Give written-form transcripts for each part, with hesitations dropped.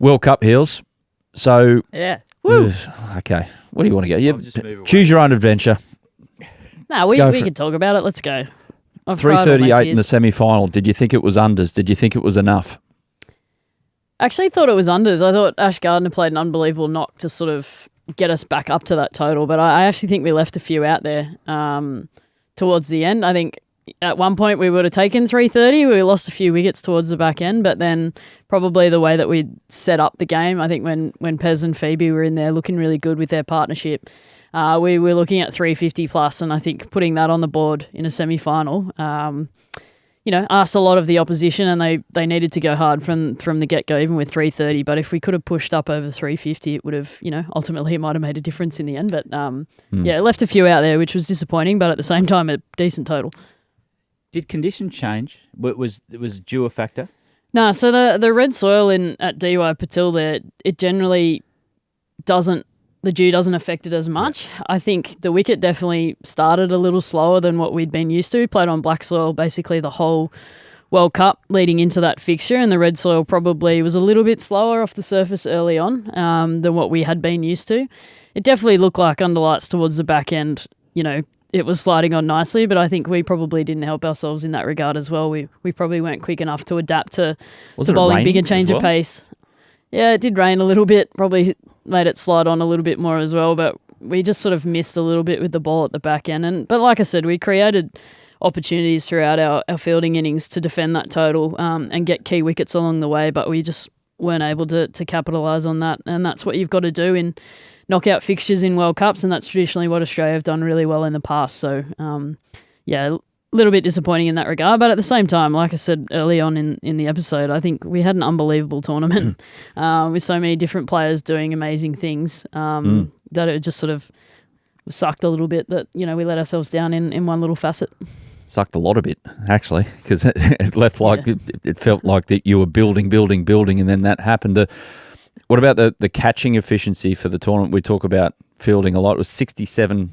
World Cup heels. So, Yeah. Woo. Okay. What do you want to go? I'll just move away. Choose your own adventure. No, we Go for can talk about it. Let's go. I've cried all my 338 in the tears. semi-final. Did you think it was unders? Did you think it was enough? I actually thought it was unders. I thought Ash Gardner played an unbelievable knock to sort of get us back up to that total, but I actually think we left a few out there towards the end. I think at one point we would have taken 330. We lost a few wickets towards the back end, but then probably the way that we set up the game, I think when Pez and Phoebe were in there looking really good with their partnership, we were looking at 350 plus, and I think putting that on the board in a semi-final, asked a lot of the opposition, and they needed to go hard from the get-go, even with 330. But if we could have pushed up over 350, it would have, ultimately it might have made a difference in the end. But it left a few out there, which was disappointing, but at the same time, a decent total. Did condition change? Was due a factor? No, so the red soil at DY Patil there, it generally doesn't. The dew doesn't affect it as much. Yeah. I think the wicket definitely started a little slower than what we'd been used to. We played on black soil basically the whole World Cup leading into that fixture, and the red soil probably was a little bit slower off the surface early on than what we had been used to. It definitely looked like underlights towards the back end. It was sliding on nicely, but I think we probably didn't help ourselves in that regard as well. We probably weren't quick enough to adapt to bowling bigger change of pace. Yeah, it did rain a little bit, probably made it slide on a little bit more as well, but we just sort of missed a little bit with the ball at the back end. But like I said, we created opportunities throughout our fielding innings to defend that total and get key wickets along the way, but we just weren't able to capitalise on that. And that's what you've got to do in knockout fixtures in World Cups, and that's traditionally what Australia have done really well in the past. So, a little bit disappointing in that regard, but at the same time, like I said early on in the episode, I think we had an unbelievable tournament with so many different players doing amazing things that it just sort of sucked a little bit that, we let ourselves down in one little facet. Sucked a lot of it, actually, because it left like it felt like that you were building, and then that happened. What about the catching efficiency for the tournament? We talk about fielding a lot. It was 67%.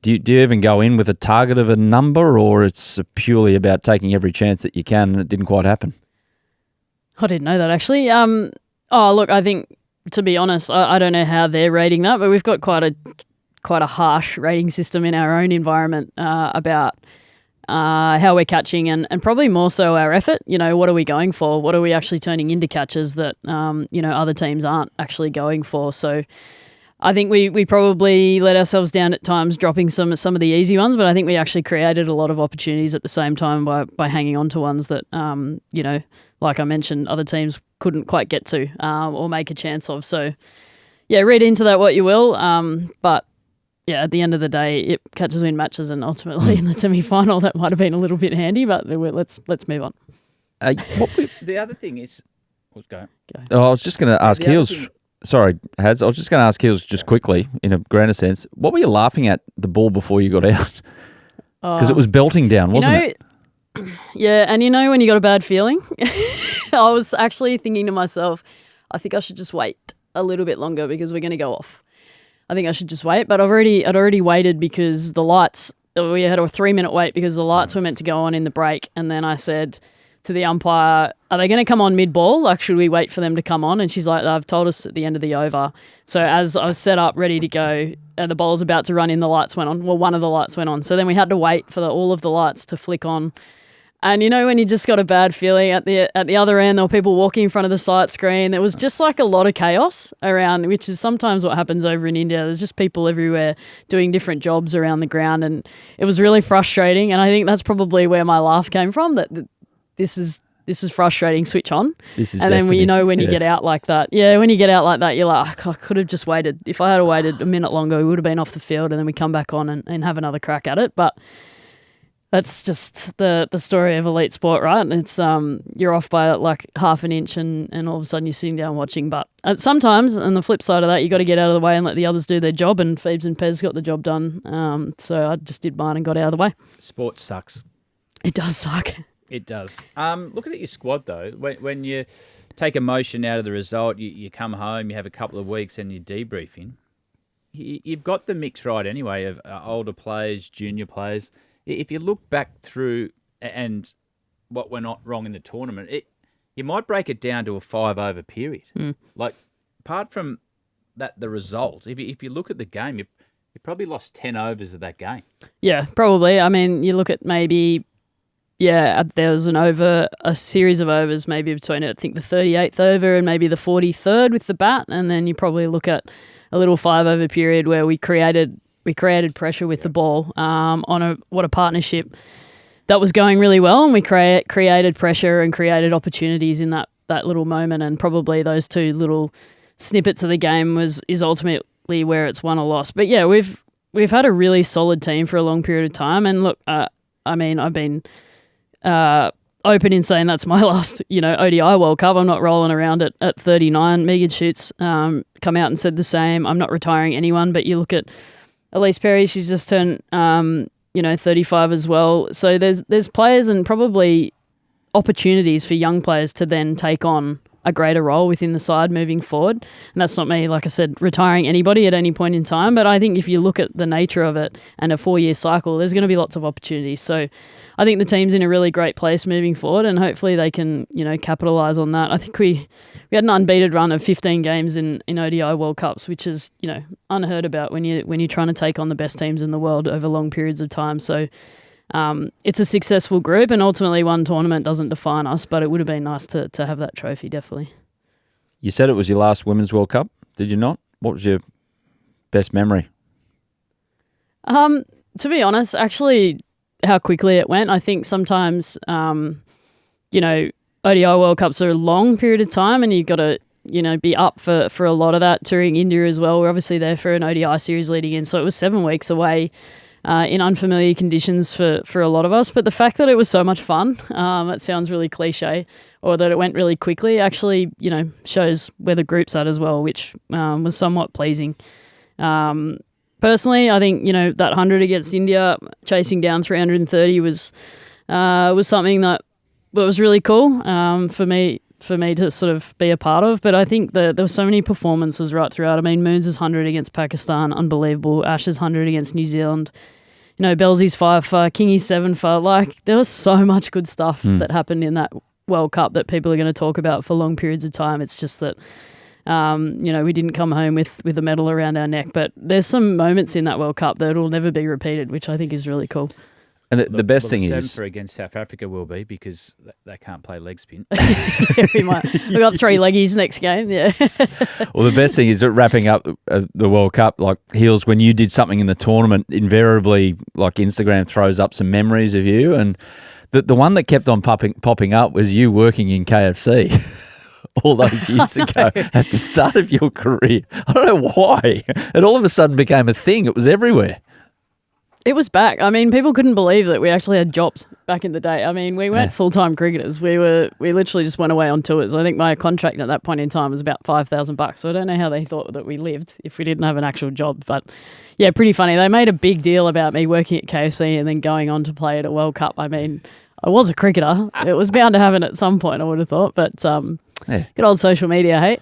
Do you even go in with a target of a number, or it's purely about taking every chance that you can, and it didn't quite happen? I didn't know that, actually. Look, I think, to be honest, I don't know how they're rating that, but we've got quite a harsh rating system in our own environment about how we're catching and probably more so our effort. What are we going for? What are we actually turning into catches that, other teams aren't actually going for? So I think we probably let ourselves down at times, dropping some of the easy ones, but I think we actually created a lot of opportunities at the same time by hanging on to ones that, like I mentioned, other teams couldn't quite get to or make a chance of. So, yeah, read into that what you will. But, yeah, at the end of the day, it catches win matches, and ultimately in the semi-final, that might have been a little bit handy, but let's move on. The other thing is... Let's go. I was just going to ask Heels... Sorry, Haz. I was just going to ask Heels just quickly, in a grander sense. What were you laughing at the ball before you got out? Because it was belting down, wasn't it? Yeah, and when you got a bad feeling, I was actually thinking to myself, I think I should just wait a little bit longer because we're going to go off. I think I should just wait, but I'd already waited because the lights. We had a 3-minute wait because the lights were meant to go on in the break, and then I said to the umpire, are they going to come on mid-ball? Like, should we wait for them to come on? And she's like, they've told us at the end of the over. So as I was set up, ready to go, and the ball's about to run in, the lights went on. Well, one of the lights went on. So then we had to wait for all of the lights to flick on. And when you just got a bad feeling at the other end, there were people walking in front of the sight screen. There was just like a lot of chaos around, which is sometimes what happens over in India. There's just people everywhere doing different jobs around the ground, and it was really frustrating. And I think that's probably where my laugh came from, that this is frustrating, switch on. This is and destiny. Then when you get out like that. Yeah, when you get out like that, you're like, I could have just waited. If I had waited a minute longer, we would have been off the field, and then we come back on and have another crack at it. But that's just the story of elite sport, right? And it's you're off by like half an inch, and all of a sudden you're sitting down watching. But sometimes, on the flip side of that, you got to get out of the way and let the others do their job, and Phoebes and Pez got the job done. So I just did mine and got out of the way. Sport sucks. It does suck. It does. Looking at your squad, though, when you take emotion out of the result, you come home, you have a couple of weeks and you're debriefing, you've got the mix right anyway of older players, junior players. If you look back through and what went not wrong in the tournament, you might break it down to a 5-over period. Like, apart from that, the result, if you look at the game, you probably lost 10 overs of that game. Yeah, probably. I mean, you look at maybe, there was a series of overs maybe between, I think, the 38th over and maybe the 43rd with the bat, and then you probably look at a little 5-over period where we created pressure with the ball on what a partnership that was going really well, and we created pressure and created opportunities in that little moment, and probably those two little snippets of the game is ultimately where it's won or lost. But yeah, we've had a really solid team for a long period of time, and look, I mean, I've been open in saying that's my last, ODI World Cup. I'm not rolling around at 39. Megan Shoots come out and said the same. I'm not retiring anyone, but you look at Elise Perry, she's just turned 35 as well. So there's players and probably opportunities for young players to then take on a greater role within the side moving forward. And that's not me, like I said, retiring anybody at any point in time. But I think if you look at the nature of it and a 4-year cycle, there's going to be lots of opportunities. So I think the team's in a really great place moving forward, and hopefully they can, capitalise on that. I think we had an unbeaten run of 15 games in ODI World Cups, which is, unheard about when you're trying to take on the best teams in the world over long periods of time. So it's a successful group, and ultimately one tournament doesn't define us, but it would have been nice to have that trophy, definitely. You said it was your last Women's World Cup, did you not? What was your best memory? To be honest, actually, how quickly it went. I think sometimes, ODI World Cups are a long period of time, and you've got to, be up for a lot of that. Touring India as well. We're obviously there for an ODI series leading in, so it was 7 weeks away. In unfamiliar conditions for a lot of us. But the fact that it was so much fun, it sounds really cliche, or that it went really quickly, actually, shows where the group's at as well, which was somewhat pleasing. Personally, I think, that 100 against India, chasing down 330 was something that was really cool for me to sort of be a part of. But I think there were so many performances right throughout. I mean, Moons' 100 against Pakistan, unbelievable. Ash's 100 against New Zealand. Belsie's 5 for, Kingy's 7 for. Like, there was so much good stuff that happened in that World Cup that people are going to talk about for long periods of time. It's just that, we didn't come home with a medal around our neck. But there's some moments in that World Cup that will never be repeated, which I think is really cool. And the best thing is... 7 for against South Africa will be, because they can't play leg spin. We've got 3 leggies next game, yeah. Well, the best thing is that wrapping up the World Cup, like, Heels, when you did something in the tournament, invariably, like, Instagram throws up some memories of you. And the one that kept on popping up was you working in KFC all those years ago at the start of your career. I don't know why. It all of a sudden became a thing. It was everywhere. It was back. I mean, people couldn't believe that we actually had jobs back in the day. I mean, we weren't full-time cricketers. We literally just went away on tours. I think my contract at that point in time was about $5,000. So I don't know how they thought that we lived if we didn't have an actual job. But yeah, pretty funny. They made a big deal about me working at KFC and then going on to play at a World Cup. I mean, I was a cricketer. It was bound to happen at some point, I would have thought. But good old social media, hey?